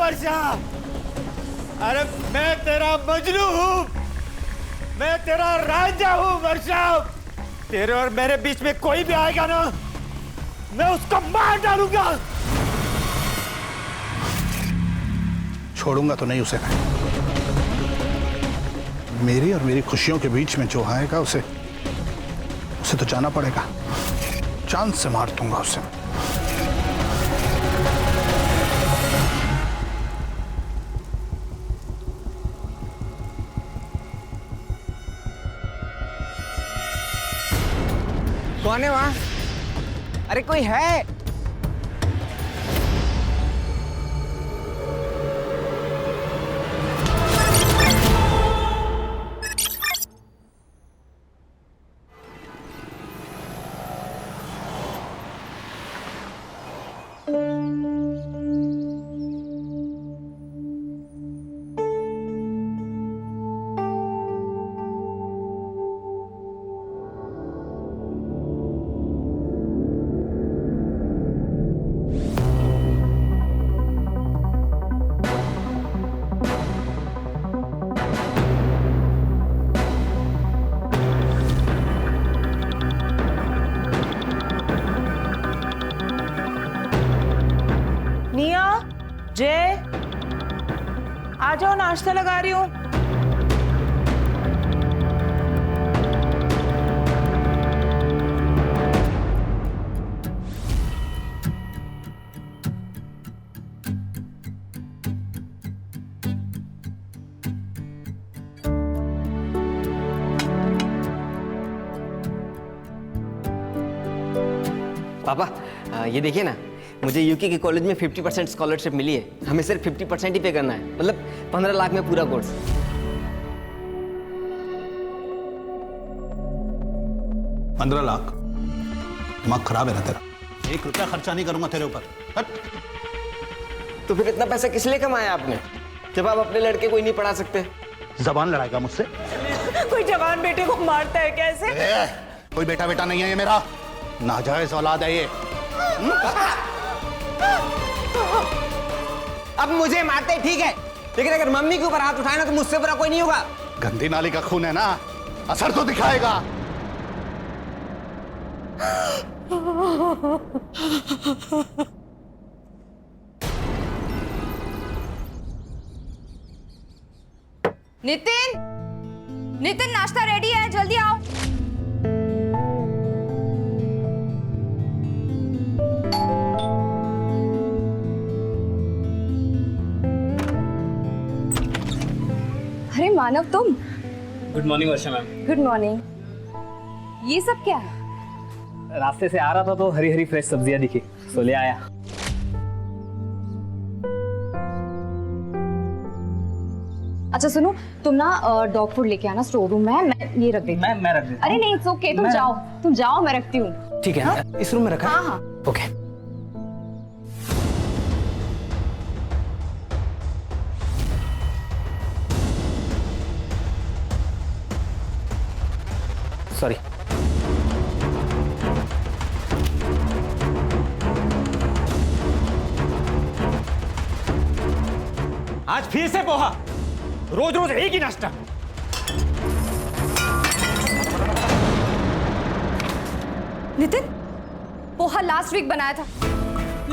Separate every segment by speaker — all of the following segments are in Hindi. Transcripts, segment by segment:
Speaker 1: वर्षा। अरे मैं तेरा मजनू हूँ, मैं तेरा राजा हूँ वर्षा। तेरे और मेरे बीच में कोई भी आएगा ना, मैं उसको मार डालूंगा।
Speaker 2: छोड़ूंगा तो नहीं उसे। मेरी और मेरी खुशियों के बीच में जो आएगा उसे तो जाना पड़ेगा। जान से मार दूंगा उसे।
Speaker 3: कौन है वहां? अरे कोई है?
Speaker 4: जय, आ जाओ, नाश्ता लगा रही हूँ।
Speaker 3: पापा ये देखिए ना, मुझे यूके के कॉलेज में 50% स्कॉलरशिप मिली है। हमें सिर्फ 50% ही पे करना है, मतलब 15 लाख में पूरा कोर्स।
Speaker 2: 15 लाख? दिमाग खराब है ना तेरा? 1 रुपया खर्चा नहीं करूंगा तेरे ऊपर। हट।
Speaker 3: तो फिर इतना पैसा किस लिए कमाया आपने, जब आप अपने लड़के को ही नहीं पढ़ा सकते?
Speaker 2: जबान लड़ाएगा मुझसे?
Speaker 4: कोई जवान बेटे को मारता है कैसे?
Speaker 2: कोई बेटा बेटा नहीं है ये मेरा, नाजायज औलाद है ये।
Speaker 3: अब मुझे मारते ठीक है, लेकिन अगर मम्मी के ऊपर हाथ उठाए ना तो मुझसे बुरा कोई नहीं होगा।
Speaker 2: गंदी नाली का खून है ना, असर तो दिखाएगा।
Speaker 5: नितिन, नितिन नाश्ता रेडी है, जल्दी आओ। अरे मानव, तुम?
Speaker 6: गुड मॉर्निंग वर्षा मैम।
Speaker 5: Good morning. ये सब क्या है?
Speaker 6: रास्ते से आ रहा था तो हरी हरी फ्रेश सब्जियां दिखी, सो ले आया।
Speaker 5: अच्छा सुनो, तुम ना डॉग फूड लेके आना स्टोर रूम में, मैं ये रख देती हूँ।
Speaker 6: मैं रख देता हूँ।
Speaker 5: अरे नहीं, इट्स ओके, तुम जाओ, मैं रखती हूँ।
Speaker 3: ठीक है, हाँ? इस रूम में रखा?
Speaker 5: हाँ हाँ।
Speaker 3: ओके। सॉरी।
Speaker 1: आज फिर से पोहा, रोज रोज एक ही नाश्ता।
Speaker 5: नितिन, पोहा लास्ट वीक बनाया था,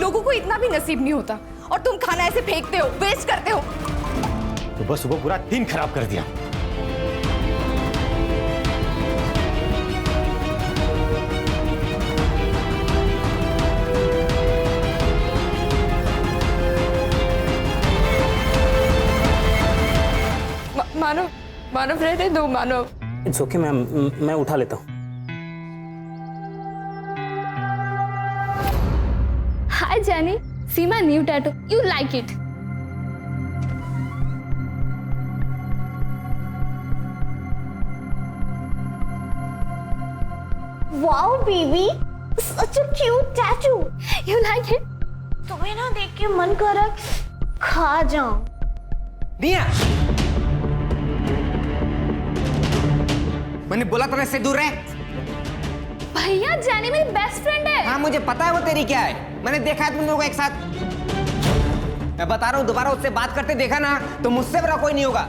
Speaker 5: लोगों को इतना भी नसीब नहीं होता, और तुम खाना ऐसे फेंकते हो, वेस्ट करते हो।
Speaker 1: सुबह सुबह पूरा दिन खराब कर दिया।
Speaker 5: मानव रहने दो, मानव।
Speaker 6: इट्स ओके मैम, मैं उठा लेता हूँ।
Speaker 7: Hi Jenny, see my new tattoo. You like it?
Speaker 8: Wow, baby, such a cute tattoo.
Speaker 7: You like it?
Speaker 8: तुम्हें ना देख के मन कर रहा है खा जाऊं।
Speaker 3: दिया, मैंने बोला था इससे दूर रहे।
Speaker 7: भैया, जेनी मेरी बेस्ट फ्रेंड है।
Speaker 3: हाँ मुझे पता है वो तेरी क्या है, मैंने देखा है तुम लोगों को एक साथ। मैं बता रहा हूँ, दोबारा उससे बात करते देखा ना तो मुझसे बड़ा कोई नहीं होगा।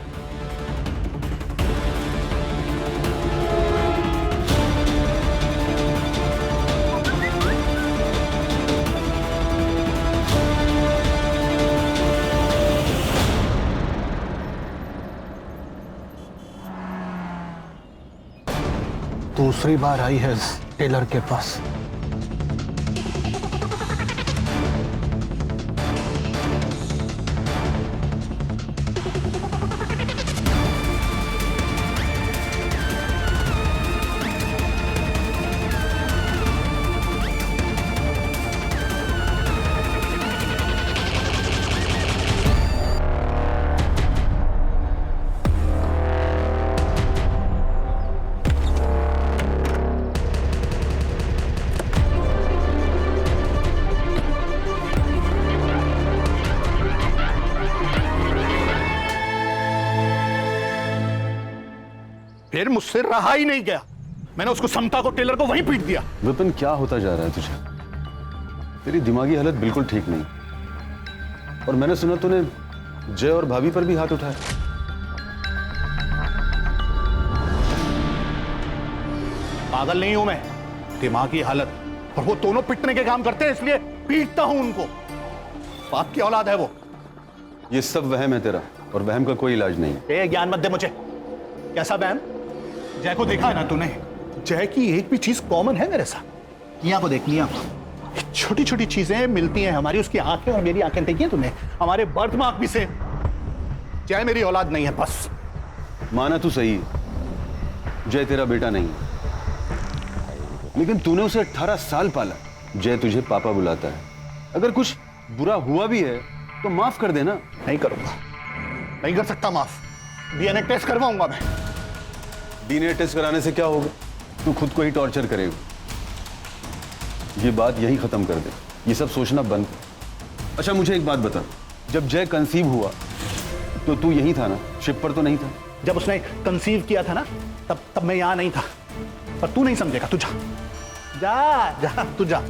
Speaker 2: दूसरी बार आई है टेलर के पास। फिर मुझसे रहा ही नहीं गया, मैंने उसको समता को, टेलर को वहीं पीट दिया।
Speaker 9: विपिन, क्या होता जा रहा है तुझे? तेरी दिमागी हालत बिल्कुल ठीक नहीं। और मैंने सुना तूने जय और भाभी पर भी हाथ उठाया।
Speaker 2: पागल नहीं हूं मैं, दिमागी हालत। और वो दोनों पिटने के काम करते हैं, इसलिए पीटता हूं उनको। बाप की औलाद है वो।
Speaker 9: ये सब वहम है तेरा, और वहम का कोई इलाज नहीं।
Speaker 2: ए, ज्ञान मत दे मुझे। कैसा वहम? जय को देखा है ना तूने? जय की एक भी चीज कॉमन है मेरे साथ। मियां को देख, मियां को। छोटी छोटी चीजें मिलती हैं हमारी, उसकी आंखें और मेरी आंखें देखी हैं तूने? हमारे बर्थ मार्क भी से। जय मेरी औलाद नहीं है, बस।
Speaker 9: माना तू सही है, जय तेरा बेटा नहीं है, लेकिन तूने उसे 18 साल पाला। जय तुझे पापा बुलाता है। अगर कुछ बुरा हुआ भी है तो माफ कर देना।
Speaker 2: नहीं करूंगा, नहीं कर सकता माफ। डीएनए टेस्ट करवाऊंगा मैं।
Speaker 9: डीएनए टेस्ट कराने से क्या होगा? तू खुद को ही टॉर्चर करेगा। ये बात यही खत्म कर दे, ये सब सोचना बंद कर। अच्छा मुझे एक बात बता, जब जय कंसीव हुआ तो तू यही था ना? शिप पर तो नहीं था?
Speaker 2: जब उसने कंसीव किया था ना, तब मैं यहां नहीं था। पर तू नहीं समझेगा, तू जा जा जा, तू जा।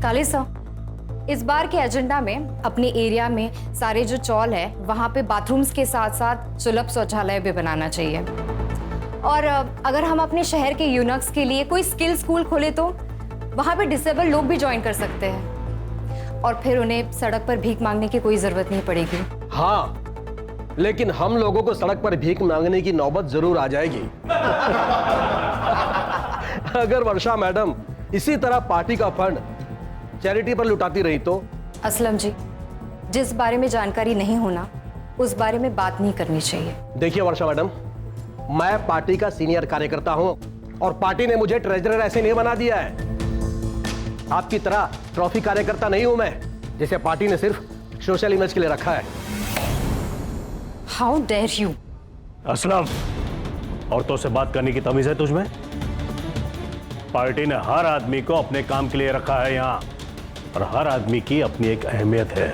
Speaker 5: काली साहब, इस बार के एजेंडा में अपने एरिया में सारे जो चौल है वहाँ पे बाथरूम्स के साथ साथ सुलभ शौचालय भी बनाना चाहिए। और अगर हम अपने शहर के यूनक्स के लिए कोई स्किल स्कूल खोले तो वहाँ पे डिसेबल लोग भी ज्वाइन कर सकते हैं, और फिर उन्हें सड़क पर भीख मांगने की कोई जरूरत नहीं पड़ेगी।
Speaker 10: हाँ, लेकिन हम लोगों को सड़क पर भीख मांगने की नौबत जरूर आ जाएगी। अगर वर्षा मैडम इसी तरह पार्टी का फंड चैरिटी पर लुटाती रही तो?
Speaker 5: असलम जी, जिस बारे में जानकारी नहीं होना उस बारे में बात नहीं करनी चाहिए।
Speaker 10: देखिए वर्षा मैडम, मैं पार्टी का सीनियर कार्यकर्ता हूं और पार्टी ने मुझे ट्रेजरर ऐसे नहीं बना दिया है। आपकी तरह ट्रॉफी कार्यकर्ता नहीं हूं मैं, जिसे पार्टी ने सिर्फ सोशल इमेज के लिए रखा है।
Speaker 5: How dare you!
Speaker 11: असलम, औरतों से बात करने की तमीज है तुझमें? पार्टी ने हर आदमी को अपने काम के लिए रखा है यहाँ, और हर आदमी की अपनी एक अहमियत है।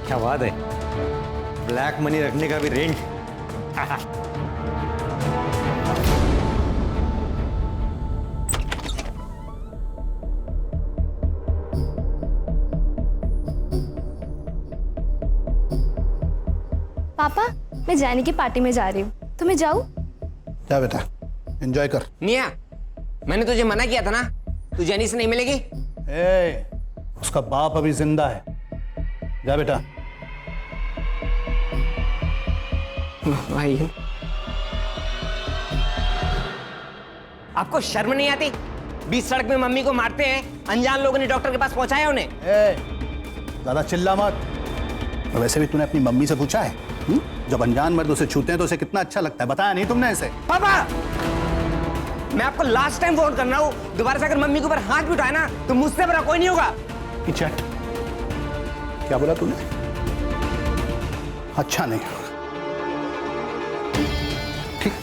Speaker 1: क्या बात है, ब्लैक मनी रखने का भी रेंज।
Speaker 7: पापा, मैं जाने की पार्टी में जा रही हूँ, तो मैं जाऊँ?
Speaker 2: जा बेटा, एंजॉय कर।
Speaker 3: मिया, मैंने तुझे मना किया था ना, तू जेनी से नहीं मिलेगी।
Speaker 2: ए, उसका बाप अभी जिंदा है, जा बेटा।
Speaker 3: भाई आपको शर्म नहीं आती? बीच सड़क में मम्मी को मारते हैं, अनजान लोगों ने डॉक्टर के पास पहुंचाया उन्हें।
Speaker 2: ज्यादा चिल्ला मत। और वैसे भी तूने अपनी मम्मी से पूछा है जब अनजान मर्द उसे छूते हैं तो उसे कितना अच्छा लगता है? बताया नहीं तुमने ऐसे?
Speaker 3: पापा, मैं आपको लास्ट टाइम फोन कर रहा हूँ, दोबारा से अगर मम्मी के ऊपर हाथ भी उठाए ना तो मुझसे बड़ा कोई नहीं होगा।
Speaker 2: चट, क्या बोला तूने? अच्छा नहीं, ठीक,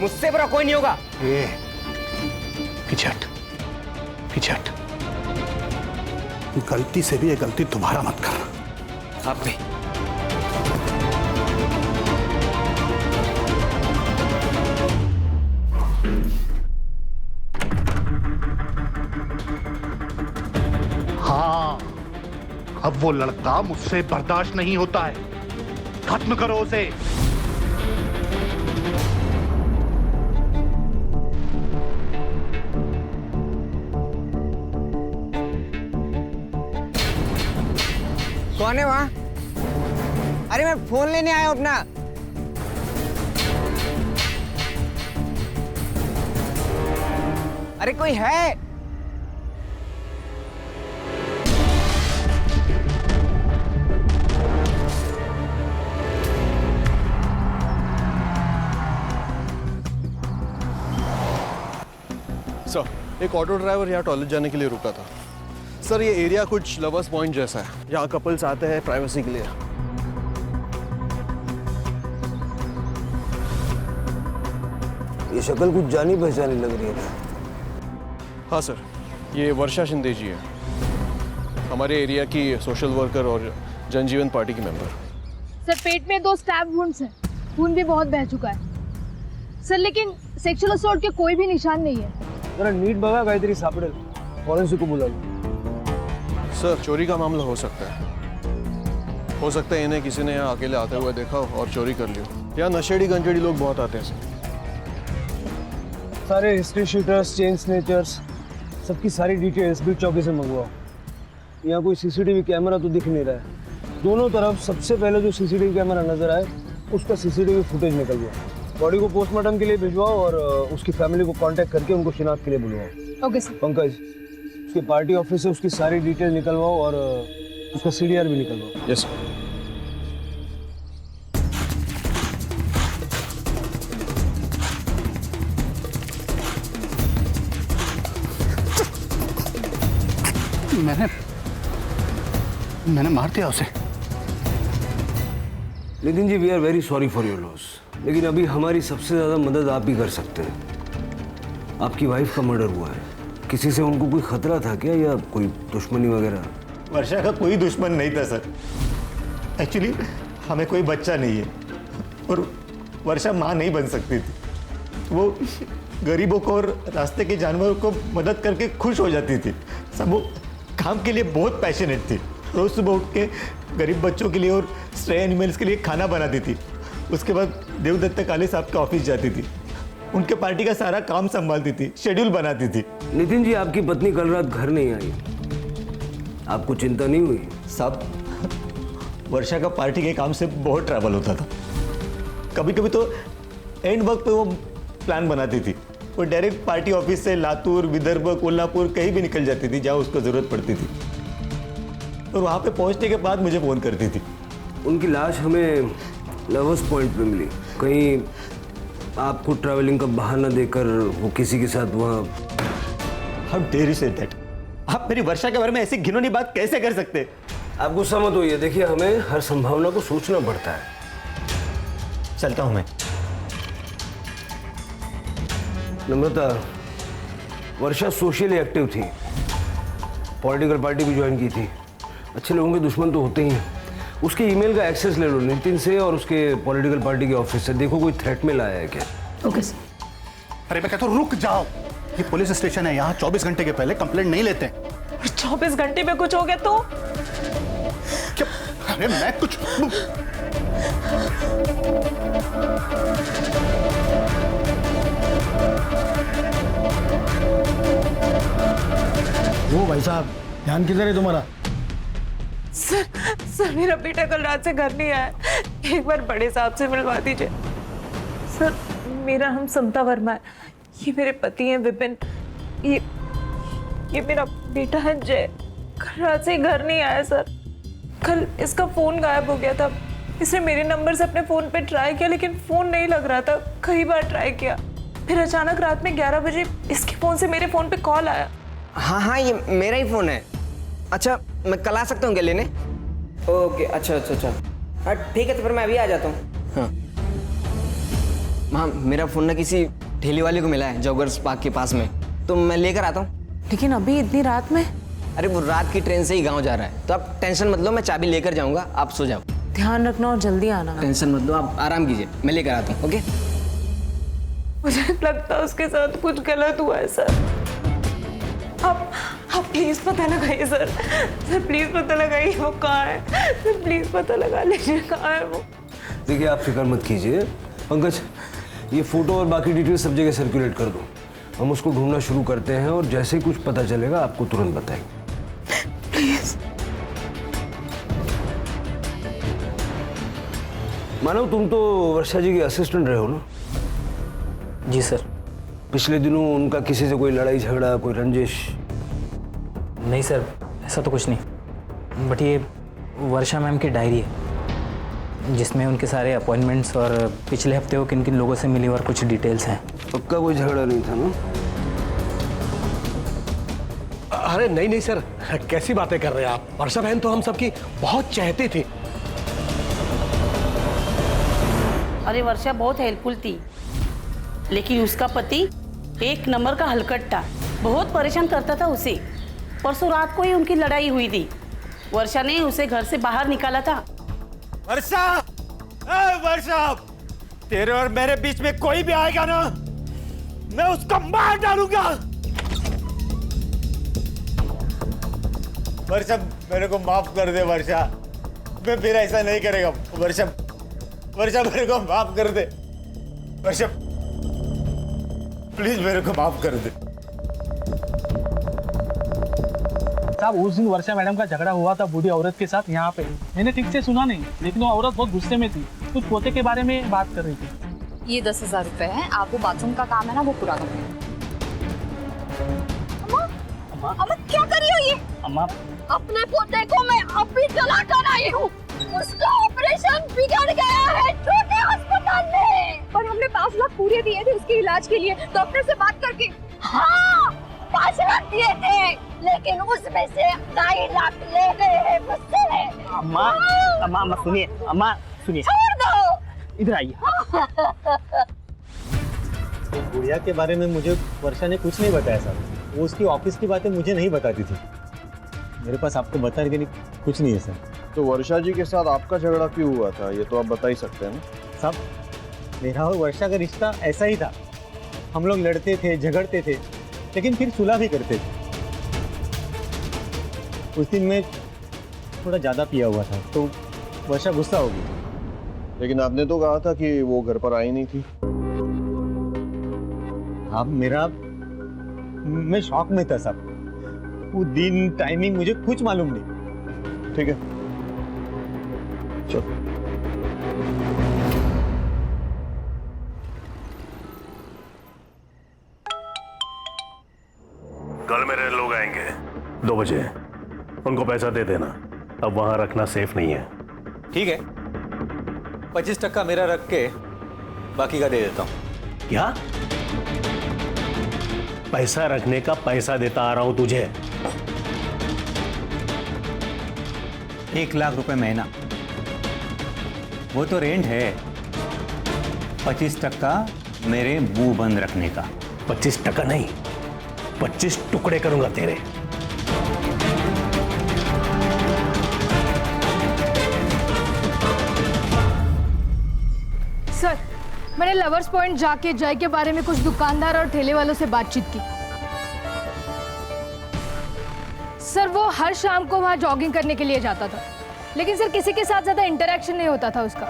Speaker 3: मुझसे बड़ा कोई नहीं होगा।
Speaker 2: पिछट, पिछट, गलती से भी ये गलती दोबारा मत कर।
Speaker 3: आप भी।
Speaker 2: हाँ, अब वो लड़का मुझसे बर्दाश्त नहीं होता है। खत्म करो उसे।
Speaker 3: कौन है वहां? अरे मैं फोन लेने आया हूं अपना। अरे कोई है?
Speaker 12: सर, एक ऑटो ड्राइवर यहाँ टॉयलेट जाने के लिए रुका था। सर, ये एरिया कुछ लवर्स पॉइंट जैसा है, यहाँ कपल्स आते हैं प्राइवेसी के लिए।
Speaker 13: ये शक्ल कुछ जानी पहचानी लग रही है।
Speaker 12: हाँ सर, ये वर्षा शिंदे जी है, हमारे एरिया की सोशल वर्कर और जनजीवन पार्टी की मेंबर।
Speaker 7: सर, पेट में 2 स्टैब वुंड्स हैं, खून भी बहुत बह चुका है सर, लेकिन सेक्सुअल असॉल्ट के कोई भी निशान नहीं है।
Speaker 13: जरा नीट बघा काहीतरी सापडेल, फॉरेंसिक को बुला लो।
Speaker 12: सर, चोरी का मामला हो सकता है। हो सकता है इन्हें किसी ने यहाँ अकेले आते हुए देखा और चोरी कर लियो। यहाँ नशेड़ी गंजेड़ी लोग बहुत आते हैं सर।
Speaker 13: सारे हिस्ट्री शीटर्स, चेन स्नेचर्स, सबकी सारी डिटेल्स बीट चौकी से मंगवाओ। यहाँ कोई सीसीटीवी कैमरा तो दिख नहीं रहा है। दोनों तरफ सबसे पहले जो सीसीटीवी कैमरा नजर आए उसका सीसीटीवी फुटेज निकलवाओ। बॉडी को पोस्टमार्टम के लिए भिजवाओ और उसकी फैमिली को कांटेक्ट करके उनको शिनाख्त के लिए बुलवाओ।
Speaker 7: Okay sir.
Speaker 13: पंकज, उसके पार्टी ऑफिस से उसकी सारी डिटेल निकलवाओ और उसका सीडीआर भी निकलवाओ।
Speaker 12: Yes sir.
Speaker 2: मैंने मार दिया उसे।
Speaker 13: Nitin ji, we are very sorry for your loss, लेकिन अभी हमारी सबसे ज़्यादा मदद आप ही कर सकते हैं। आपकी वाइफ का मर्डर हुआ है, किसी से उनको कोई खतरा था क्या या कोई दुश्मनी वगैरह?
Speaker 1: वर्षा का कोई दुश्मन नहीं था सर। एक्चुअली हमें कोई बच्चा नहीं है और वर्षा माँ नहीं बन सकती थी। वो गरीबों को और रास्ते के जानवरों को मदद करके खुश हो जाती थी। सब वो काम के लिए बहुत पैशनेट थी। रोज सुबह उठ के गरीब बच्चों के लिए और स्ट्रे एनिमल्स के लिए खाना बनाती थी। उसके बाद देवदत्त काले साहब के ऑफिस जाती थी, उनके पार्टी का सारा काम संभालती थी, शेड्यूल बनाती थी।
Speaker 13: नितिन जी, आपकी पत्नी कल रात घर नहीं आई, आपको चिंता नहीं हुई?
Speaker 1: साहब, वर्षा का पार्टी के काम से बहुत ट्रैवल होता था। कभी कभी तो एंड वक्त पे वो प्लान बनाती थी। वो डायरेक्ट पार्टी ऑफिस से लातूर, विदर्भ, कोल्हापुर कहीं भी निकल जाती थी जहाँ उसको ज़रूरत पड़ती थी, और वहाँ पे पहुँचने के बाद मुझे फ़ोन करती थी।
Speaker 13: उनकी लाश हमें लवर्स पॉइंट पे मिली। कहीं आपको ट्रैवलिंग का बहाना देकर वो किसी के साथ वहाँ?
Speaker 1: How dare you say that? आप मेरी वर्षा के बारे में ऐसी घिनौनी बात कैसे कर सकते?
Speaker 13: आप गुस्सा मत होइए, देखिए हमें हर संभावना को सोचना पड़ता है।
Speaker 1: चलता हूँ मैं।
Speaker 13: नम्रता, वर्षा सोशली एक्टिव थी, पॉलिटिकल पार्टी भी ज्वाइन की थी। अच्छे लोगों के दुश्मन तो होते ही हैं। उसके ईमेल का एक्सेस ले लो नितिन से और उसके पॉलिटिकल पार्टी के ऑफिस से, देखो कोई थ्रेट में लाया है क्या।
Speaker 7: Okay sir.
Speaker 2: अरे मैं कहता हूँ रुक जाओ, ये पुलिस स्टेशन है, यहाँ 24 घंटे के पहले कंप्लेंट नहीं लेते।
Speaker 4: 24 घंटे में कुछ हो गया तो?
Speaker 2: क्या? अरे मैं कुछ
Speaker 14: वो भाई साहब, ध्यान किधर है तुम्हारा?
Speaker 4: सर मेरा बेटा कल रात से घर नहीं आया, एक बार बड़े साहब से मिलवा दीजिए। सर मेरा नाम समता वर्मा है, ये मेरे पति हैं विपिन, ये मेरा बेटा है जय। कल रात से घर नहीं आया सर। कल इसका फोन गायब हो गया था, इसने मेरे नंबर से अपने फोन पे ट्राई किया लेकिन फोन नहीं लग रहा था, कई बार ट्राई किया, फिर अचानक रात में 11 बजे इसके फोन से मेरे फोन पे कॉल आया।
Speaker 3: हाँ ये मेरा ही फोन है। अच्छा मैं कल आ सकता हूँ क्या लेने? ओके अच्छा हाँ ठीक है, तो फिर मैं अभी आ जाता हूँ। हाँ मेरा फ़ोन ना किसी ठेली वाले को मिला है जॉगर्स पार्क के पास में, तो मैं लेकर आता हूँ।
Speaker 4: लेकिन अभी इतनी रात में?
Speaker 3: अरे वो रात की ट्रेन से ही गांव जा रहा है, तो आप टेंशन मत लो, मैं चाबी लेकर जाऊंगा, आप सो जाओ।
Speaker 4: ध्यान रखना और जल्दी आना।
Speaker 3: टेंशन मत लो, आप आराम कीजिए, मैं लेकर आता हूँ। ओके।
Speaker 4: मुझे लगता है उसके साथ कुछ गलत हुआ है सर। आप प्लीज पता लगाइए सर प्लीज पता लगाइए वो कहाँ है, सर प्लीज पता लगा लीजिए कहाँ है वो।
Speaker 13: देखिए आप फिक्र मत कीजिए पंकज, ये फोटो और बाकी डिटेल सब जगह सर्कुलेट कर दो, हम उसको ढूंढना शुरू करते हैं और जैसे ही कुछ पता चलेगा आपको तुरंत बताएंगे।
Speaker 4: प्लीज।
Speaker 13: मानव तुम तो वर्षा जी के असिस्टेंट रहे हो ना?
Speaker 6: जी सर।
Speaker 13: पिछले दिनों उनका किसी से कोई लड़ाई झगड़ा, कोई रंजिश?
Speaker 6: नहीं सर, ऐसा तो कुछ नहीं, बट ये वर्षा मैम की डायरी है जिसमें उनके सारे अपॉइंटमेंट्स और पिछले हफ्ते वो किन किन लोगों से मिली और कुछ डिटेल्स हैं।
Speaker 13: पक्का कोई झगड़ा नहीं था ना?
Speaker 10: अरे नहीं सर, कैसी बातें कर रहे हैं आप? वर्षा बहन तो हम सबकी बहुत चाहती थी।
Speaker 14: अरे वर्षा बहुत हेल्पफुल थी, लेकिन उसका पति एक नंबर का हलकट था, बहुत परेशान करता था उसे। परसों रात को ही उनकी लड़ाई हुई थी, वर्षा ने उसे घर से बाहर निकाला था।
Speaker 1: वर्षा, वर्षा, तेरे और मेरे बीच में कोई भी आएगा ना, मैं उसको मार डालूंगा। वर्षा मेरे को माफ कर दे वर्षा, मैं फिर ऐसा नहीं करेगा। वर्षा मेरे को माफ कर दे वर्षा, प्लीज मेरे को माफ कर दे।
Speaker 15: साहब उस दिन वर्षा मैडम का झगड़ा हुआ था बूढ़ी औरत के साथ यहाँ पे, मैंने ठीक से सुना नहीं, लेकिन वो औरत बहुत गुस्से में थी, कुछ पोते के बारे में बात कर रही थी।
Speaker 5: ये 10,000 रुपए है, आप वो बाथरूम का काम है ना वो पूरा करो।
Speaker 8: अम्मा क्या कर रही हो ये?
Speaker 15: अम्मा
Speaker 8: अपने पोते को मैं अभी जला कर आई हूँ, उसका ऑपरेशन बिगड़ गया है छोटे अस्पताल में, पर हमने 5 लाख पूरे दिए थे उसके इलाज के लिए डॉक्टर से बात करके। हाँ 5 लाख दिए थे, लेकिन उसमें से 2.5 लाख ले गए हैं मुझसे।
Speaker 6: अम्मा सुनिए, अम्मा सुनिए,
Speaker 8: छोड़ दो,
Speaker 15: इधर आइए। गुड़िया के बारे में मुझे वर्षा ने कुछ नहीं बताया सर, वो उसकी ऑफिस की बातें मुझे नहीं बताती थी, मेरे पास आपको बताने के लिए कुछ नहीं है सर।
Speaker 12: तो वर्षा जी के साथ आपका झगड़ा क्यों हुआ था, ये तो आप बता ही सकते हैं ना?
Speaker 15: साहब मेरा और वर्षा का रिश्ता ऐसा ही था, हम लोग लड़ते थे झगड़ते थे, लेकिन फिर सुलह भी करते थे। उस दिन मैं थोड़ा ज़्यादा पिया हुआ था तो वर्षा गुस्सा हो गई।
Speaker 12: लेकिन आपने तो कहा था कि वो घर पर आई नहीं थी।
Speaker 15: अब मैं शॉक में था साहब, वो दिन टाइमिंग मुझे कुछ मालूम नहीं।
Speaker 12: ठीक है चलो।
Speaker 11: कल मेरे लोग आएंगे 2 बजे, उनको पैसा दे देना, अब वहां रखना सेफ नहीं है।
Speaker 1: ठीक है, 25% मेरा रख के बाकी का दे देता हूँ।
Speaker 11: क्या? पैसा रखने का पैसा देता आ रहा हूं तुझे।
Speaker 1: 1 लाख रुपए महीना, वो तो रेंट है। 25% मेरे मुंह बंद रखने का।
Speaker 11: 25% नहीं, 25 टुकड़े करूंगा तेरे।
Speaker 7: सर मैंने लवर्स पॉइंट जाके जय के बारे में कुछ दुकानदार और ठेले वालों से बातचीत की। सर वो हर शाम को वहां जॉगिंग करने के लिए जाता था, लेकिन सर किसी के साथ ज्यादा इंटरेक्शन नहीं होता था उसका।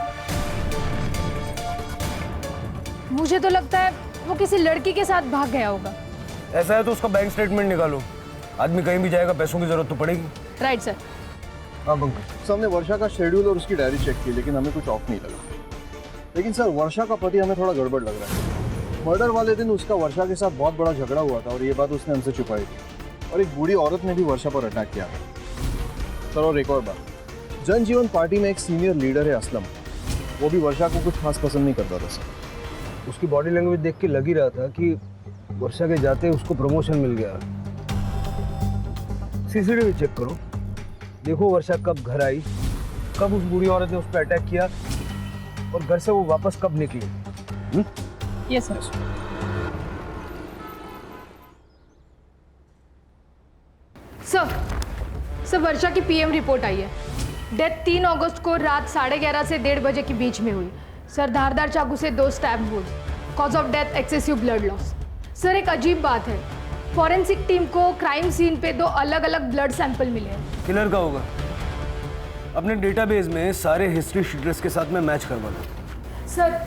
Speaker 7: मुझे तो लगता है वो किसी लड़की के साथ भाग गया होगा।
Speaker 13: ऐसा है तो उसका बैंक स्टेटमेंट निकालो, आदमी कहीं भी जाएगा पैसों की जरूरत तो पड़ेगी।
Speaker 7: Right sir.
Speaker 12: हाँ पंकज, सर हमने वर्षा का शेड्यूल और उसकी डायरी चेक की, लेकिन हमें कुछ ऑफ नहीं लगा। लेकिन सर वर्षा का पति हमें थोड़ा गड़बड़ लग रहा है। मर्डर वाले दिन उसका वर्षा के साथ बहुत बड़ा झगड़ा हुआ था और ये बात उसने हमसे छुपाई थी। और एक बूढ़ी औरत ने भी वर्षा पर अटैक किया था। सर और एक और बात, जनजीवन पार्टी में एक सीनियर लीडर है असलम, वो भी वर्षा को कुछ खास पसंद नहीं करता था सर।
Speaker 13: उसकी बॉडी लैंग्वेज देख के लग ही रहा था कि वर्षा के जाते उसको प्रमोशन मिल गया। सीसीटीवी चेक करो, देखो वर्षा कब घर आई, कब उस बूढ़ी औरत ने उस पर अटैक किया और घर से वो वापस कब निकली।
Speaker 7: Yes sir. सर वर्षा की पीएम रिपोर्ट आई है। डेथ 3 अगस्त को रात 11:30 से 1:30 बजे के बीच में हुई। सर धारदार चाकू से 2 stab wound, cause of death excessive blood loss. Sir एक अजीब बात है, फॉरेंसिक टीम को क्राइम सीन पे 2 अलग-अलग ब्लड सैंपल मिले हैं।
Speaker 13: किलर का होगा, अपने डेटाबेस में सारे हिस्ट्री शीटर्स के साथ में मैच करवा लो।
Speaker 7: सर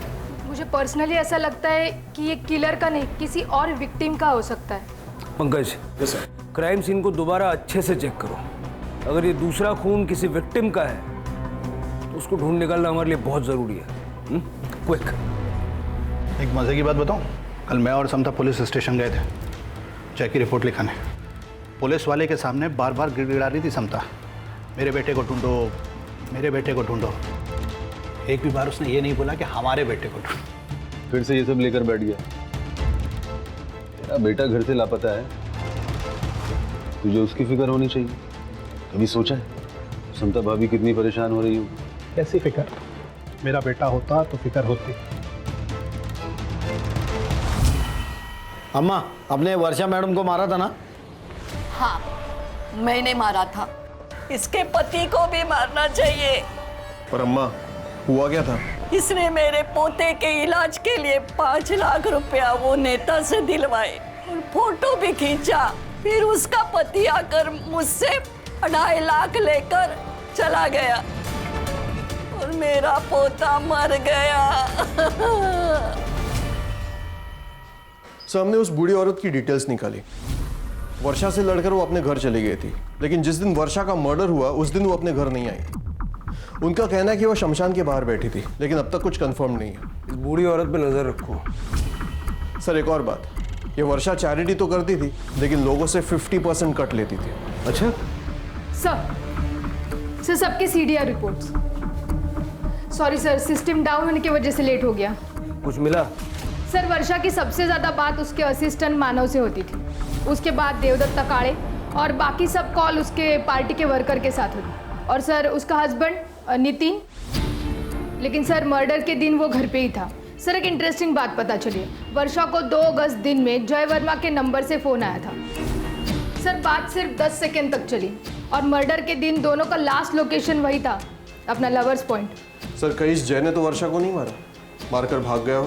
Speaker 7: मुझे पर्सनली ऐसा लगता है कि ये किलर का नहीं, किसी और विक्टिम का हो सकता है।
Speaker 13: पंकज, क्राइम सीन को दोबारा अच्छे से चेक करो। अगर ये दूसरा खून किसी विक्टिम का है तो उसको ढूंढ निकालना हमारे लिए बहुत जरूरी है। क्विक।
Speaker 2: एक मजे की बात बताऊं, कल मैं और समता पुलिस स्टेशन गए थे जय की रिपोर्ट लिखाने। पुलिस वाले के सामने बार बार गिड़गिड़ा रही थी समता, मेरे बेटे को ढूंढो, मेरे बेटे को ढूंढो। एक भी बार उसने ये नहीं बोला कि हमारे बेटे को ढूंढो।
Speaker 9: फिर से ये सब लेकर बैठ गया। तेरा बेटा घर से लापता है, तुझे उसकी फिक्र होनी चाहिए। कभी सोचा है समता भाभी कितनी परेशान हो रही होगी?
Speaker 2: कैसी फिक्र? मेरा बेटा होता तो फिक्र होती।
Speaker 16: अम्मा, अपने वर्षा मैडम को मारा था ना?
Speaker 14: हाँ, मैंने मारा था। इसके पति को भी मारना चाहिए।
Speaker 12: पर अम्मा, हुआ क्या था?
Speaker 14: इसने मेरे पोते के इलाज के लिए 5 लाख रुपया वो नेता से दिलवाए और फोटो भी खींचा। फिर उसका पति आकर मुझसे 2.5 लाख लेकर चला गया और मेरा पोता मर गया।
Speaker 12: सर हमने उस बूढ़ी औरत की डिटेल्स निकाली। वर्षा से लड़कर वो अपने घर चली गई थी, लेकिन जिस दिन वर्षा का मर्डर हुआ उस दिन वो अपने घर नहीं आई। उनका कहना है कि वो शमशान के बाहर बैठी थी, लेकिन अब तक कुछ कंफर्म नहीं है।
Speaker 13: इस बूढ़ी औरत पे नजर रखो।
Speaker 12: सर एक और बात, ये वर्षा चैरिटी तो करती थी, लेकिन लोगों से 50% कट लेती थी।
Speaker 13: अच्छा
Speaker 7: सर सबके CDR reports. Sorry sir, system down होने की वजह से लेट हो गया।
Speaker 13: कुछ मिला?
Speaker 7: सर वर्षा की सबसे ज़्यादा बात उसके असिस्टेंट मानव से होती थी, उसके बाद देवदत्त तकाड़े और बाकी सब कॉल उसके पार्टी के वर्कर के साथ होती। और सर उसका हस्बैंड नितिन, लेकिन सर मर्डर के दिन वो घर पे ही था। सर एक इंटरेस्टिंग बात पता चली, वर्षा को 2 अगस्त दिन में जय वर्मा के नंबर से फ़ोन आया था। सर बात सिर्फ 10 सेकेंड तक चली और मर्डर के दिन दोनों का लास्ट लोकेशन वही था, अपना लवर्स पॉइंट।
Speaker 12: सर कहीं जय ने तो वर्षा को नहीं मारा, मारकर भाग गया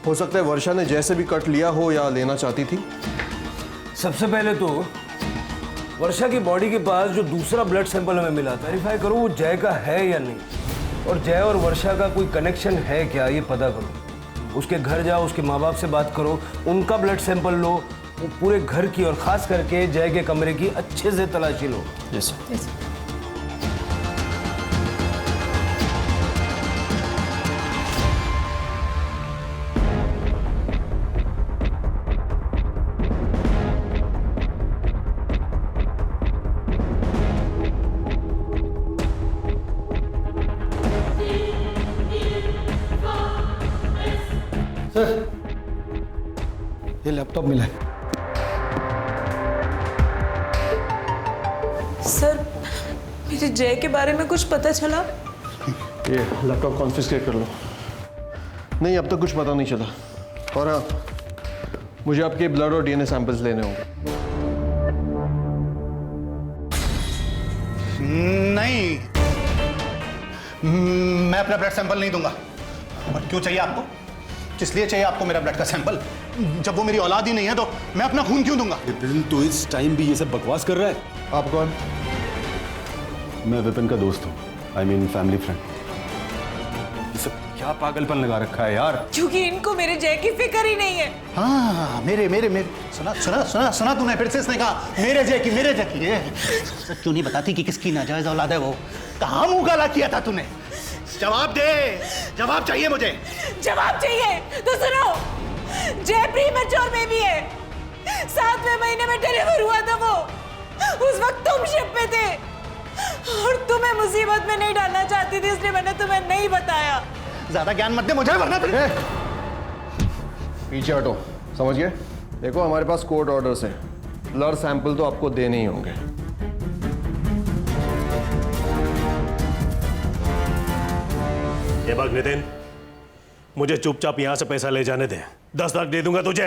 Speaker 12: हो सकता है वर्षा ने जैसे भी कट लिया हो या लेना चाहती थी।
Speaker 13: सबसे पहले तो वर्षा की बॉडी के पास जो दूसरा ब्लड सैंपल हमें मिला, वेरीफाई करो वो जय का है या नहीं, और जय और वर्षा का कोई कनेक्शन है क्या ये पता करो। उसके घर जाओ, उसके माँ बाप से बात करो, उनका ब्लड सैंपल लो, वो पूरे घर की और खास करके जय के कमरे की अच्छे से तलाशी लो।
Speaker 12: Yes sir.
Speaker 16: ये लैपटॉप मिला है।
Speaker 4: सर मेरे जय के बारे में कुछ पता चला?
Speaker 12: ये लैपटॉप कॉन्फिस्केट कर लो। नहीं अब तक कुछ पता नहीं चला। और हाँ, मुझे आपके ब्लड और डीएनए सैंपल्स लेने होंगे।
Speaker 2: नहीं, मैं अपना ब्लड सैंपल नहीं दूंगा। और क्यों चाहिए आपको? किस लिए चाहिए आपको मेरा ब्लड का सैंपल? जब वो मेरी औलाद ही नहीं है तो मैं अपना खून क्यों दूंगा?
Speaker 9: विपिन तो इस टाइम भी ये सब बकवास कर रहा है।
Speaker 12: आप कौन?
Speaker 9: मैं विपिन का दोस्त हूँ, आई मीन फैमिली फ्रेंड। ये सब क्या पागलपन लगा रखा है यार?
Speaker 4: क्योंकि इनको मेरे जय की फिक्र ही नहीं है।
Speaker 2: हाँ, मेरे मेरे मेरे सुना सुना सुना सुना तूने? फिर से इसने कहा मेरे जय की, मेरे जय की। ये सच क्यों नहीं बताती कि किसकी नाजायज औलाद है वो? कहाँ मुंह काला किया था तूने? जवाब दे, जवाब चाहिए मुझे।
Speaker 4: जवाब चाहिए तो सुनो, जय प्रीमैच्योर बेबी है। 7वें महीने में डिलीवर हुआ था वो। उस वक्त तुम शिप पे थे और तुम्हें मुसीबत में नहीं डालना चाहती थी, इसलिए मैंने तुम्हें नहीं बताया।
Speaker 2: ज्यादा ज्ञान मत दे मुझे, वरना तुझे।
Speaker 12: पीछे हटो, समझ गए? देखो हमारे पास कोर्ट ऑर्डर्स हैं, ब्लड सैंपल तो आपको देने ही होंगे।
Speaker 11: ये बात नितिन, मुझे चुपचाप यहां से पैसा ले जाने दे। 10 लाख दे दूंगा तुझे।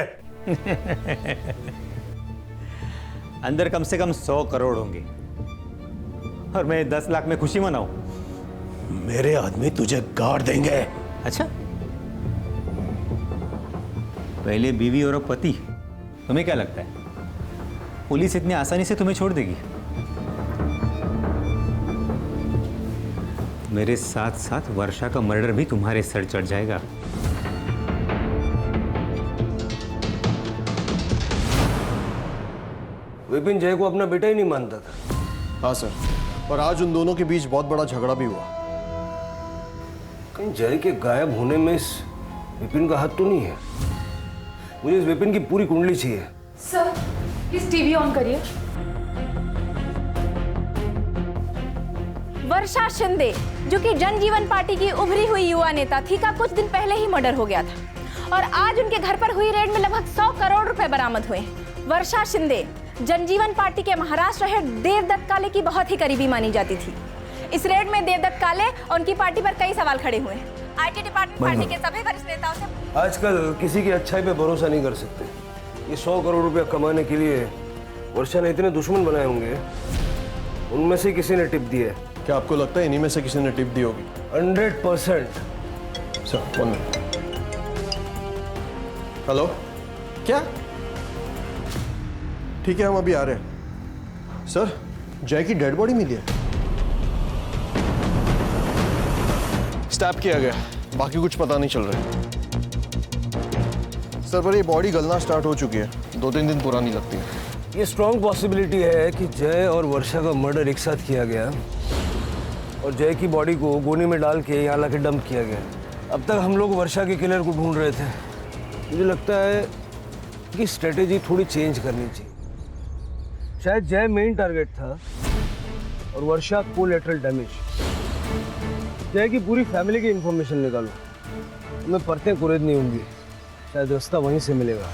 Speaker 1: अंदर कम से कम 100 करोड़ होंगे और मैं 10 लाख में खुशी मनाऊं?
Speaker 11: मेरे आदमी तुझे गाड़ देंगे।
Speaker 1: अच्छा, पहले बीवी और अब पति। तुम्हें क्या लगता है पुलिस इतनी आसानी से तुम्हें छोड़ देगी? मेरे साथ साथ वर्षा का मर्डर भी तुम्हारे सर चढ़ जाएगा।
Speaker 13: विपिन जय को अपना बेटा ही नहीं मानता था।
Speaker 12: हाँ सर, और आज उन दोनों के बीच बहुत बड़ा झगड़ा भी हुआ।
Speaker 13: कहीं जय के गायब होने में इस विपिन का हाथ तो नहीं है? मुझे इस विपिन की पूरी कुंडली चाहिए।
Speaker 7: सर प्लीज टीवी ऑन करिए।
Speaker 8: वर्षा शिंदे, जो कि जनजीवन पार्टी की उभरी हुई युवा नेता थी, का कुछ दिन पहले ही मर्डर हो गया था और आज उनके घर पर हुई रेड में लगभग 100 करोड़ रुपए बरामद हुए। वर्षा शिंदे जनजीवन पार्टी के महाराष्ट्र हेड देवदत्त काले की बहुत ही करीबी मानी जाती थी। इस रेड में देवदत्त काले और उनकी पार्टी पर कई सवाल खड़े हुए हैं। आईटी डिपार्टमेंट पार्टी के सभी वरिष्ठ नेताओं से
Speaker 13: आजकल किसी की अच्छाई पे भरोसा नहीं कर सकते। ये 100 करोड़ रुपया कमाने के लिए वर्षा ने इतने दुश्मन बनाए होंगे, उनमें से किसी ने टिप दी है।
Speaker 12: क्या आपको लगता है इन्हीं में से किसी ने टिप दी होगी?
Speaker 13: 100%।
Speaker 12: Sir 1 minute. हेलो, क्या? ठीक है, हम अभी आ रहे हैं। सर, जय की डेड बॉडी मिली है। स्टैप किया गया, बाकी कुछ पता नहीं चल रहा है। सर, पर ये बॉडी गलना स्टार्ट हो चुकी है, 2-3 दिन पुरानी लगती है।
Speaker 13: ये स्ट्रॉन्ग पॉसिबिलिटी है कि जय और वर्षा का मर्डर एक साथ किया गया और जय की बॉडी को गोनी में डाल के यहाँ लाके डंप किया गया। अब तक हम लोग वर्षा के किलर को ढूंढ रहे थे। मुझे लगता है कि स्ट्रेटेजी थोड़ी चेंज करनी चाहिए। शायद जय मेन टारगेट था और वर्षा कोलैटरल डैमेज। जय की पूरी फैमिली की इंफॉर्मेशन निकालो, मैं परतें कुरेदनी होंगी, शायद रास्ता वहीं से मिलेगा।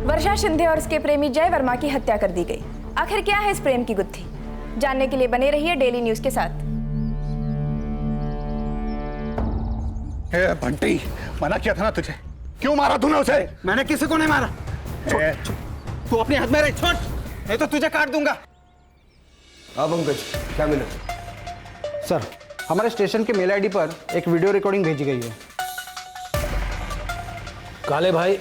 Speaker 8: वर्षा शिंदे और उसके प्रेमी जय वर्मा की हत्या कर दी गई। आखिर क्या है इस प्रेम की गुत्थी? जानने के लिए बने रहिए डेली न्यूज के साथ।
Speaker 2: बंटी, मना किया था ना तुझे। क्यों मारा तूने उसे?
Speaker 1: मैंने किसी को नहीं मारा। तू अपने हाथ में रख, छोड़, नहीं तो तुझे काट दूंगा।
Speaker 13: हाँ पंकज, क्या मिला?
Speaker 2: सर, हमारे स्टेशन के मेल आईडी पर एक वीडियो रिकॉर्डिंग भेजी गई है।
Speaker 10: काले भाई,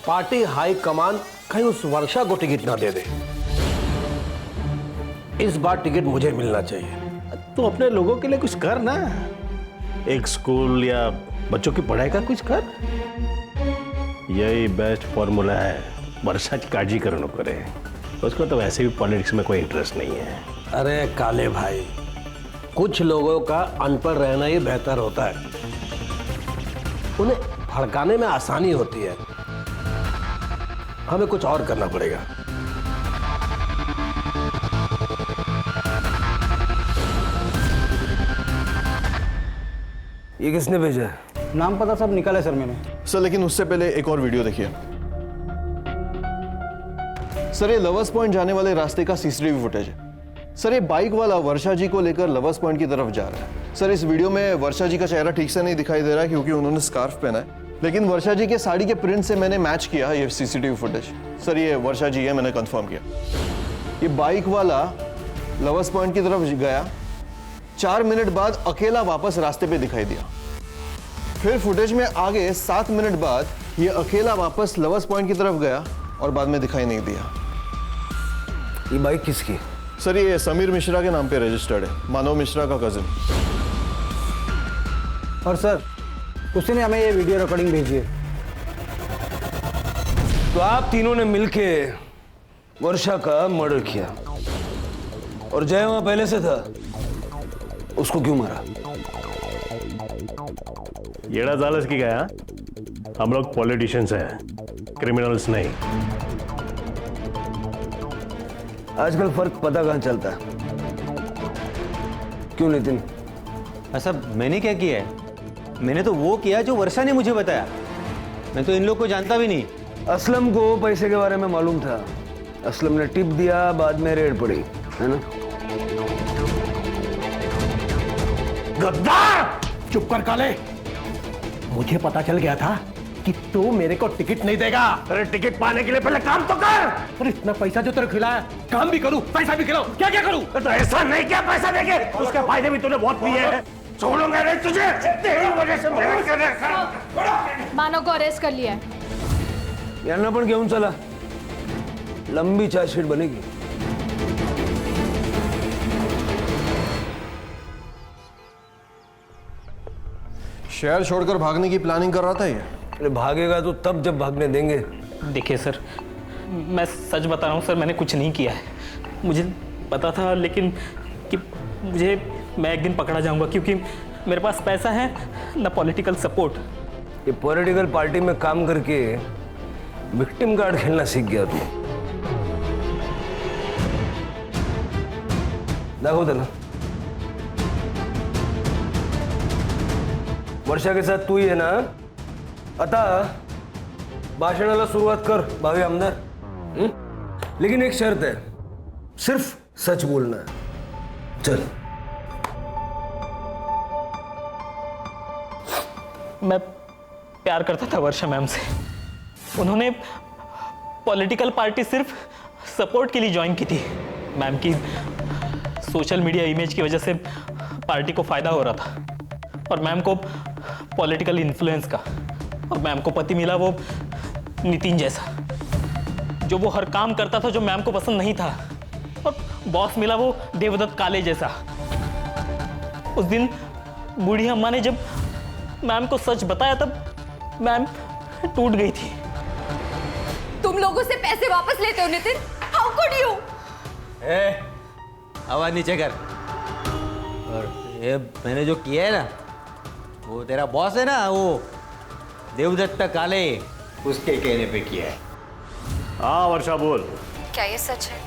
Speaker 10: पार्टी हाई कमान कहीं उस वर्षा को टिकट ना दे दे। इस बार टिकट मुझे मिलना चाहिए।
Speaker 11: तू अपने लोगों के लिए कुछ कर ना, एक स्कूल या बच्चों की पढ़ाई का कुछ कर। यही बेस्ट फॉर्मूला है वर्षा की काजी करने करे। उसको तो वैसे भी पॉलिटिक्स में कोई इंटरेस्ट नहीं है।
Speaker 10: अरे काले भाई, कुछ लोगों का अनपढ़ रहना ही बेहतर होता है, उन्हें भड़काने में आसानी होती है। हमें कुछ और करना पड़ेगा।
Speaker 13: ये किसने भेजा है?
Speaker 2: नाम पता सब निकाला सर मैंने।
Speaker 12: सर, लेकिन उससे पहले एक और वीडियो देखिए। सर, ये लवर्स पॉइंट जाने वाले रास्ते का सीसीटीवी फुटेज है। सर ये बाइक वाला वर्षा जी को लेकर लवर्स पॉइंट की तरफ जा रहा है। सर इस वीडियो में वर्षा जी का चेहरा ठीक से नहीं दिखाई दे रहा है क्योंकि उन्होंने स्कार्फ पहना है, लेकिन वर्षा जी के साड़ी के प्रिंट से मैंने मैच किया ये सीसीटीवी फुटेज। सर ये वर्षा जी है, मैंने कंफर्म किया। ये बाइक वाला लवर्स पॉइंट की तरफ गया, 4 मिनट बाद अकेला वापस रास्ते पे दिखाई दिया। फिर फुटेज में आगे 7 मिनट बाद ये अकेला वापस लवर्स पॉइंट की तरफ गया और बाद में दिखाई नहीं दिया।
Speaker 13: ये बाइक किसकी?
Speaker 12: सर ये समीर मिश्रा के नाम पे रजिस्टर्ड है, मानव मिश्रा का कजिन।
Speaker 16: और सर उसने हमें ये वीडियो रिकॉर्डिंग भेजी है।
Speaker 13: तो आप तीनों ने मिलके वर्षा का मर्डर किया और जय वहां पहले से था, उसको क्यों मारा?
Speaker 11: येड़ा जालस की गया, हम लोग पॉलिटिशियंस हैं, क्रिमिनल्स नहीं।
Speaker 13: आजकल फर्क पता कहां चलता है? क्यों नितिन?
Speaker 6: ऐसा मैंने क्या किया है? मैंने तो वो किया जो वर्षा ने मुझे बताया। मैं तो इन लोग को जानता भी नहीं।
Speaker 13: असलम को पैसे के बारे में मालूम था, असलम ने टिप दिया, बाद में रेड पड़ी, है ना?
Speaker 2: गद्दार! चुप कर काले। मुझे पता चल गया था कि तू मेरे को टिकट नहीं देगा। अरे टिकट पाने के लिए पहले काम तो कर। और इतना पैसा जो तेरे खिलाया, काम भी करूं, पैसा भी खिलाऊं, क्या क्या करूं? तो ऐसा नहीं क्या पैसा देके, उसके फायदे भी तूने बहुत लिए हैं। छोड़ूंगा नहीं तुझे, तेरी वजह से मेहनत कर रहा।
Speaker 7: मानव को अरेस्ट कर लिया है।
Speaker 13: यांना पण घेऊन चला, लंबी चार्जशीट बनेगी।
Speaker 12: शहर छोड़कर भागने की प्लानिंग कर रहा था ये।
Speaker 13: अरे भागेगा तो तब जब भागने देंगे।
Speaker 6: देखिए सर, मैं सच बता रहा हूँ सर, मैंने कुछ नहीं किया है। मुझे पता था लेकिन कि मैं एक दिन पकड़ा जाऊंगा क्योंकि मेरे पास पैसा है ना पॉलिटिकल सपोर्ट।
Speaker 13: ये पॉलिटिकल पार्टी में काम करके विक्टिम कार्ड खेलना सीख गया तू। दाखव त्याला। वर्षा के साथ तू ही है ना? आता भाषणाला सुरुवात कर, भावी आमदार। लेकिन एक शर्त है, सिर्फ सच बोलना है। चल।
Speaker 6: मैं प्यार करता था वर्षा मैम से। उन्होंने पॉलिटिकल पार्टी सिर्फ सपोर्ट के लिए ज्वाइन की थी। मैम की सोशल मीडिया इमेज की वजह से पार्टी को फायदा हो रहा था और मैम को पॉलिटिकल इन्फ्लुएंस का। और मैम को पति मिला वो नितिन जैसा, जो वो हर काम करता था जो मैम को पसंद नहीं था। और बॉस मिला वो देवदत्त काले जैसा। उस दिन बूढ़ी अम्मा ने जब मैम को सच बताया तब मैम टूट गई थी।
Speaker 8: तुम लोगों से पैसे वापस लेते हो नितिन? How could you?
Speaker 17: आवाज नीचे कर। और ये मैंने जो किया है ना, वो तेरा बॉस है ना, वो देवदत्त काले, उसके कहने पे किया है।
Speaker 11: हाँ वर्षा बोल।
Speaker 5: क्या ये सच है?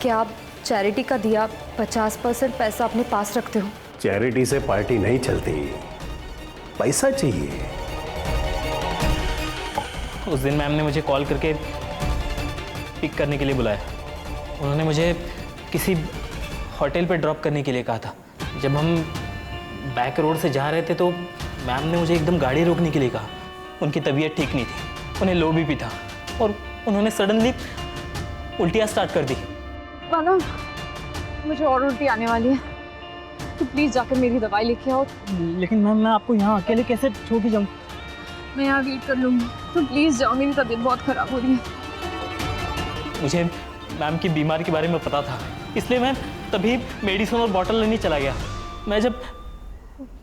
Speaker 5: क्या आप चैरिटी का दिया 50% पैसा अपने पास रखते हो?
Speaker 11: चैरिटी से पार्टी नहीं चलती, पैसा चाहिए।
Speaker 6: उस दिन मैम ने मुझे कॉल करके पिक करने के लिए बुलाया। उन्होंने मुझे किसी होटल पे ड्रॉप करने के लिए कहा था। जब हम बैक रोड से जा रहे थे तो मैम ने मुझे एकदम गाड़ी रोकने के लिए कहा। उनकी तबीयत ठीक नहीं थी, उन्हें लो बीपी था और उन्होंने सडनली उल्टियाँ स्टार्ट कर दी।
Speaker 4: मानव, मुझे और उल्टी आने वाली है, तो प्लीज जाकर मेरी दवाई लेके आओ।
Speaker 15: लेकिन मैम मैं आपको यहाँ अकेले कैसे छोड़ के जाऊँ?
Speaker 4: मैं यहाँ वेट कर लूँगी, तो प्लीज जाओ, मेरी तबीयत बहुत खराब हो रही है।
Speaker 6: मुझे मैम की बीमारी के बारे में पता था, इसलिए मैं तभी मेडिसिन और बॉटल लेने चला गया। मैं जब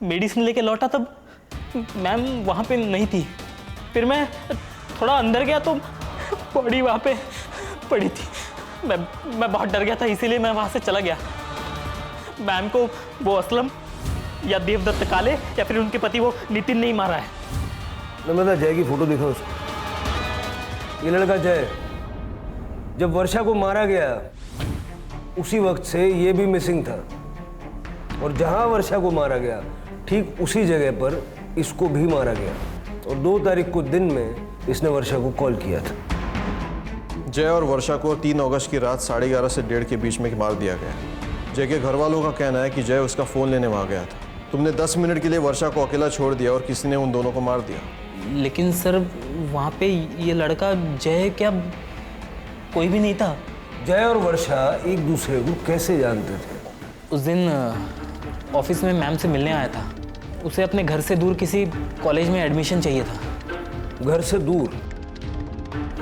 Speaker 6: मेडिसिन लेके लौटा तब मैम वहाँ पे नहीं थी। फिर मैं थोड़ा अंदर गया तो बॉडी वहाँ पे पड़ी थी। मैं बहुत डर गया था, इसीलिए मैं वहाँ से चला गया। मैम को वो असलम या देवदत्त काले या फिर उनके पति वो नितिन ने ही मारा है।
Speaker 13: नम्रता, जय की फोटो दिखा उसको। ये लड़का जय जब वर्षा को मारा गया उसी वक्त से ये भी मिसिंग था, और जहां वर्षा को मारा गया ठीक उसी जगह पर इसको भी मारा गया। और 2 तारीख को दिन में इसने वर्षा को कॉल किया था।
Speaker 12: जय और वर्षा को 3 अगस्त की रात 11:30 से 1:30 के बीच में मार दिया गया। जय के घर वालों का कहना है कि जय उसका फ़ोन लेने वहाँ गया था। तुमने 10 मिनट के लिए वर्षा को अकेला छोड़ दिया और किसी ने उन दोनों को मार दिया।
Speaker 6: लेकिन सर वहाँ पे ये लड़का जय क्या कोई भी नहीं था।
Speaker 13: जय और वर्षा एक दूसरे को कैसे जानते थे?
Speaker 6: उस दिन ऑफिस में मैम से मिलने आया था। उसे अपने घर से दूर किसी कॉलेज में एडमिशन चाहिए था।
Speaker 13: घर से दूर?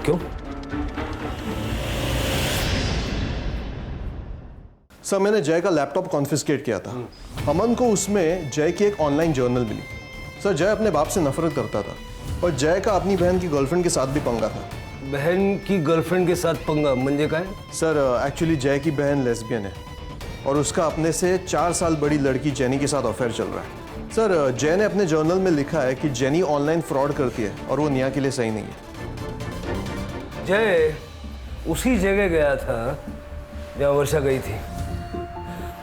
Speaker 13: क्यों?
Speaker 12: सर मैंने जय का लैपटॉप कॉन्फिस्केट किया था। अमन को उसमें जय की एक ऑनलाइन जर्नल मिली। सर जय अपने बाप से नफरत करता था और जय का अपनी बहन की गर्लफ्रेंड के साथ भी पंगा था।
Speaker 13: बहन की गर्लफ्रेंड के साथ पंगा म्हणजे काय?
Speaker 12: सर एक्चुअली जय की बहन लेस्बियन है और उसका अपने से 4 साल बड़ी लड़की जेनी के साथ अफेयर चल रहा है। सर जय ने अपने जर्नल में लिखा है कि जेनी ऑनलाइन फ्रॉड करती है और वो निया के लिए सही नहीं है।
Speaker 13: जय उसी जगह गया था जहाँ वर्षा गई थी।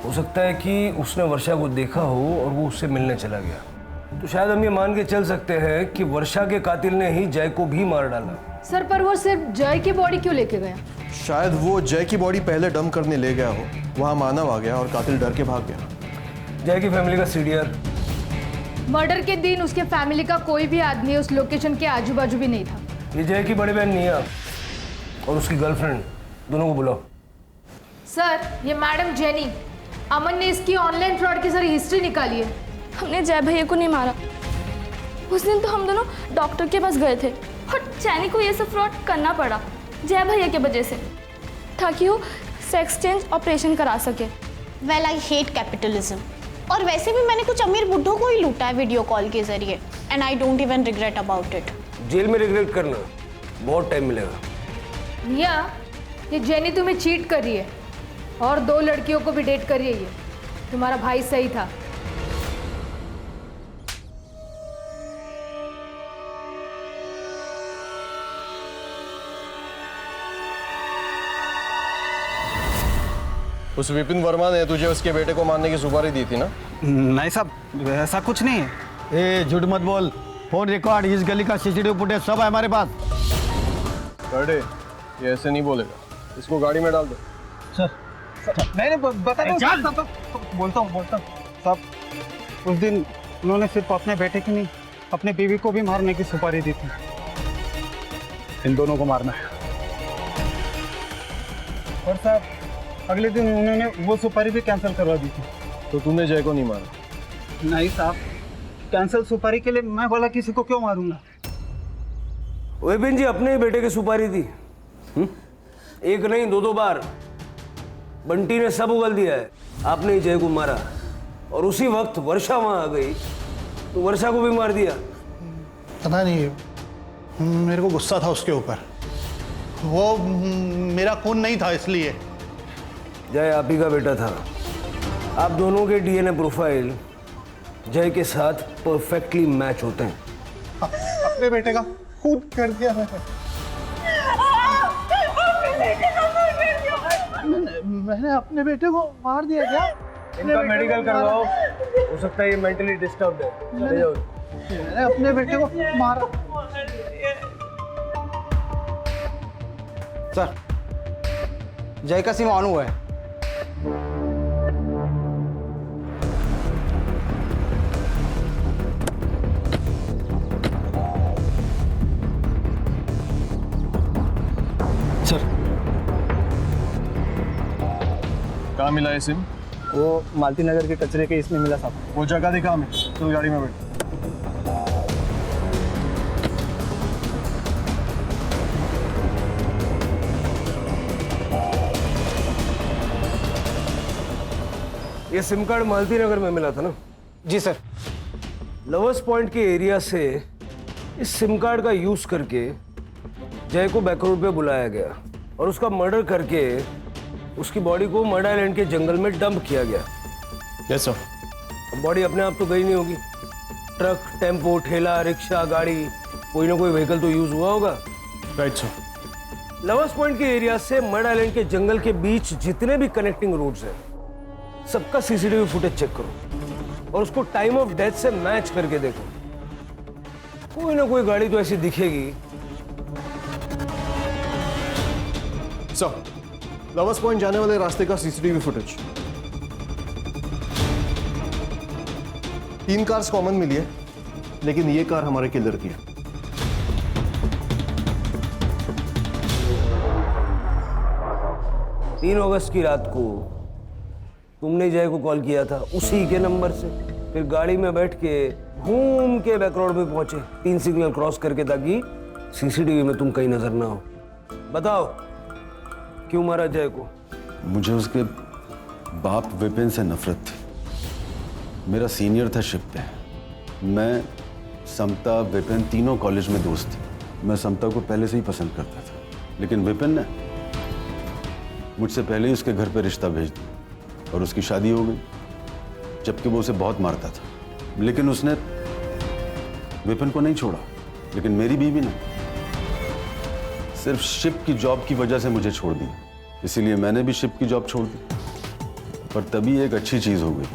Speaker 13: हो सकता है कि उसने वर्षा को देखा हो और वो उससे मिलने चला गया। तो शायद हम ये मान के चल सकते हैं कि वर्षा के कातिल ने ही जय को भी मार डाला।
Speaker 7: सर पर वो सिर्फ जय की बॉडी क्यों लेके गया?
Speaker 12: शायद वो जय की बॉडी पहले डंप करने ले गया हो, वहाँ मानव आ गया और कातिल डर के भाग गया।
Speaker 13: जय की फैमिली का सीडीआर?
Speaker 7: मर्डर के दिन उसके फैमिली का कोई भी आदमी उस लोकेशन के आजू बाजू भी नहीं था।
Speaker 13: ये जय की बड़ी बहन निया और उसकी गर्लफ्रेंड दोनों को बुलाओ।
Speaker 7: सर ये मैडम जेनी, अमन ने इसकी ऑनलाइन फ्रॉड की सारी हिस्ट्री निकाली है।
Speaker 8: हमने जय भैया को नहीं मारा। उस दिन तो हम दोनों डॉक्टर के पास गए थे और जैनी को ये सब फ्रॉड करना पड़ा जय भैया के वजह से, ताकि वो सेक्स चेंज ऑपरेशन करा सके।
Speaker 18: Well I hate capitalism. और वैसे भी मैंने कुछ अमीर बुड्ढों को ही लूटा है वीडियो कॉल के जरिए and I don't even regret about it.
Speaker 13: Jail में रिग्रेट करना बहुत टाइम मिलेगा।
Speaker 7: निया ये जेनी तुम्हें चीट कर रही है और 2 लड़कियों को भी डेट कर रही है। ये तुम्हारा भाई सही था।
Speaker 12: उस विपिन वर्मा ने तुझे उसके बेटे को मारने की सुपारी दी थी ना?
Speaker 16: नहीं साहब ऐसा कुछ नहीं है। ए झूठ मत बोल। फोन रिकॉर्ड, इस गली का सीसीटीवी फुटेज सब है हमारे पास।
Speaker 12: बड़े ये ऐसे नहीं बोलेगा, इसको गाड़ी में डाल दो।
Speaker 15: सर नहीं बता दो। बोलता हूँ
Speaker 19: साहब उस दिन उन्होंने सिर्फ अपने बेटे की नहीं अपने बीवी को भी मारने की सुपारी दी थी। इन दोनों को मारना है। और साहब अगले दिन उन्होंने वो सुपारी भी कैंसिल करवा दी थी।
Speaker 12: तो तूने जय को नहीं मारा?
Speaker 19: नहीं साहब, कैंसिल सुपारी के लिए मैं बोला किसी को क्यों मारूंगा।
Speaker 13: विपिन जी अपने ही बेटे की सुपारी दी। एक नहीं 2 बार बंटी ने सब उगल दिया है। आपने ही जय को मारा और उसी वक्त वर्षा वहां आ गई तो वर्षा को भी मार दिया।
Speaker 2: पता नहीं, मेरे को गुस्सा था उसके ऊपर। वो मेरा खून नहीं था इसलिए।
Speaker 13: जय आप ही का बेटा था। आप दोनों के डीएनए प्रोफाइल जय के साथ परफेक्टली मैच होते हैं।
Speaker 19: अपने बेटे का खून कर दिया मैंने अपने बेटे को मार दिया क्या?
Speaker 13: इनका मेडिकल करवाओ, हो सकता है ये मेंटली डिस्टर्ब्ड है। चले जाओ।
Speaker 19: मैंने अपने बेटे को मारा।
Speaker 16: सर जय का सिम ऑन हुआ है।
Speaker 19: सर
Speaker 12: कहाँ मिला है सिम?
Speaker 19: वो मालती नगर के कचरे के इसमें मिला साहब।
Speaker 12: वो जगह दिखा हमें। तू गाड़ी में बैठ।
Speaker 13: ये सिम कार्ड मालती नगर में मिला था ना?
Speaker 16: जी सर।
Speaker 13: लवर्स पॉइंट के एरिया से इस सिम कार्ड का यूज करके जय को बैकरोड पे बुलाया गया और उसका मर्डर करके उसकी बॉडी को मर्डर आइलैंड के जंगल में डंप किया गया।
Speaker 12: Yes sir.
Speaker 13: बॉडी अपने आप तो गई नहीं होगी। ट्रक, टेम्पो, ठेला, रिक्शा, गाड़ी, कोई ना कोई व्हीकल तो यूज हुआ होगा।
Speaker 12: Right sir.
Speaker 13: लवर्स पॉइंट के एरिया से मर्डर आइलैंड के जंगल के बीच जितने भी कनेक्टिंग रोड्स हैं सबका सीसीटीवी फुटेज चेक करो और उसको टाइम ऑफ डेथ से मैच करके देखो। कोई ना कोई गाड़ी तो ऐसी दिखेगी।
Speaker 12: सर लवर्स पॉइंट जाने वाले रास्ते का सीसीटीवी फुटेज। 3 कार्स कॉमन मिली है, लेकिन ये कार हमारे किलर की है।
Speaker 13: 3 अगस्त की रात को तुमने जय को कॉल किया था उसी के नंबर से, फिर गाड़ी में बैठ के घूम के बैक रोड पे पहुंचे 3 सिग्नल क्रॉस करके, ताकि सीसीटीवी में तुम कहीं नजर ना हो। बताओ क्यों मारा जय को?
Speaker 9: मुझे उसके बाप विपिन से नफरत थी। मेरा सीनियर था शिप पे। मैं, समता, विपिन तीनों कॉलेज में दोस्त थे। मैं समता को पहले से ही पसंद करता था, लेकिन विपिन ने मुझसे पहले ही उसके घर पे रिश्ता भेज दिया और उसकी शादी हो गई, जबकि वो उसे बहुत मारता था। लेकिन उसने विपिन को नहीं छोड़ा, लेकिन मेरी बीवी ने सिर्फ शिप की जॉब की वजह से मुझे छोड़ दी। इसीलिए मैंने भी शिप की जॉब छोड़ दी। पर तभी एक अच्छी चीज हो गई,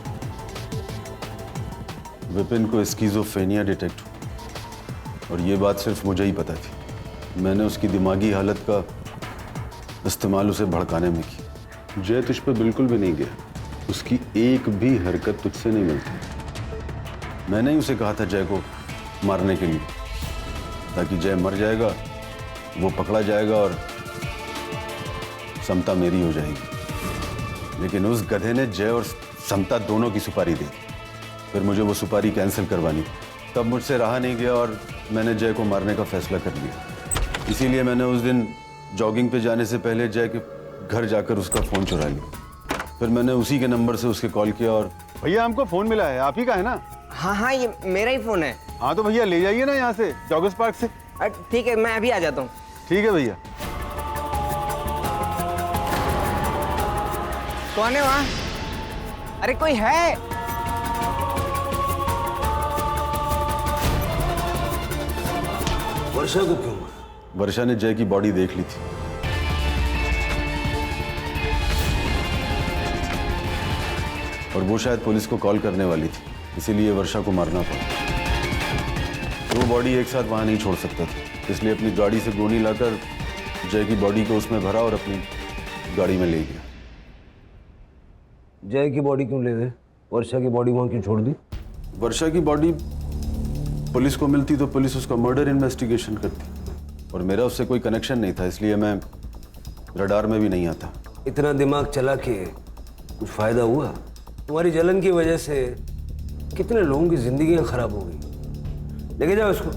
Speaker 9: विपिन को स्किज़ोफ्रेनिया डिटेक्ट हुआ और ये बात सिर्फ मुझे ही पता थी। मैंने उसकी दिमागी हालत का इस्तेमाल उसे भड़काने में की। जय तुझ पे बिल्कुल भी नहीं गया, उसकी एक भी हरकत तुझसे नहीं मिलती। मैंने ही उसे कहा था जय को मारने के लिए, ताकि जय मर जाएगा, वो पकड़ा जाएगा और समता मेरी हो जाएगी। लेकिन उस गधे ने जय और समता दोनों की सुपारी दी। फिर मुझे वो सुपारी कैंसिल करवानी, तब मुझसे रहा नहीं गया और मैंने जय को मारने का फैसला कर लिया। इसीलिए मैंने उस दिन जॉगिंग पे जाने से पहले जय के घर जाकर उसका फ़ोन चुरा लिया। फिर मैंने उसी के नंबर से उसके कॉल किया और
Speaker 19: भैया हमको फ़ोन मिला है, आप ही का है ना?
Speaker 3: हाँ हाँ, ये मेरा ही फ़ोन है।
Speaker 19: हाँ तो भैया ले जाइए ना यहाँ से, जॉगर्स पार्क से।
Speaker 3: ठीक है, मैं अभी आ जाता हूँ।
Speaker 19: ठीक है भैया।
Speaker 3: कौन है वहाँ? अरे कोई है?
Speaker 13: वर्षा को क्यों?
Speaker 9: वर्षा ने जय की बॉडी देख ली थी। और वो शायद पुलिस को कॉल करने वाली थी, इसीलिए वर्षा को मारना पड़ा। दो बॉडी एक साथ वहां नहीं छोड़ सकता था, इसलिए अपनी गाड़ी से गोनी लाकर जय की बॉडी को उसमें भरा और अपनी गाड़ी में ले गया।
Speaker 13: जय की बॉडी क्यों ले गए? वर्षा की बॉडी वहां क्यों छोड़ दी?
Speaker 9: वर्षा की बॉडी पुलिस को मिलती तो पुलिस उसका मर्डर इन्वेस्टिगेशन करती, और मेरा उससे कोई कनेक्शन नहीं था, इसलिए मैं रडार में भी नहीं आता।
Speaker 13: इतना दिमाग चला के कुछ फायदा हुआ? तुम्हारी जलन की वजह से कितने लोगों की जिंदगियां खराब हो गई। लेके जाओ इसको।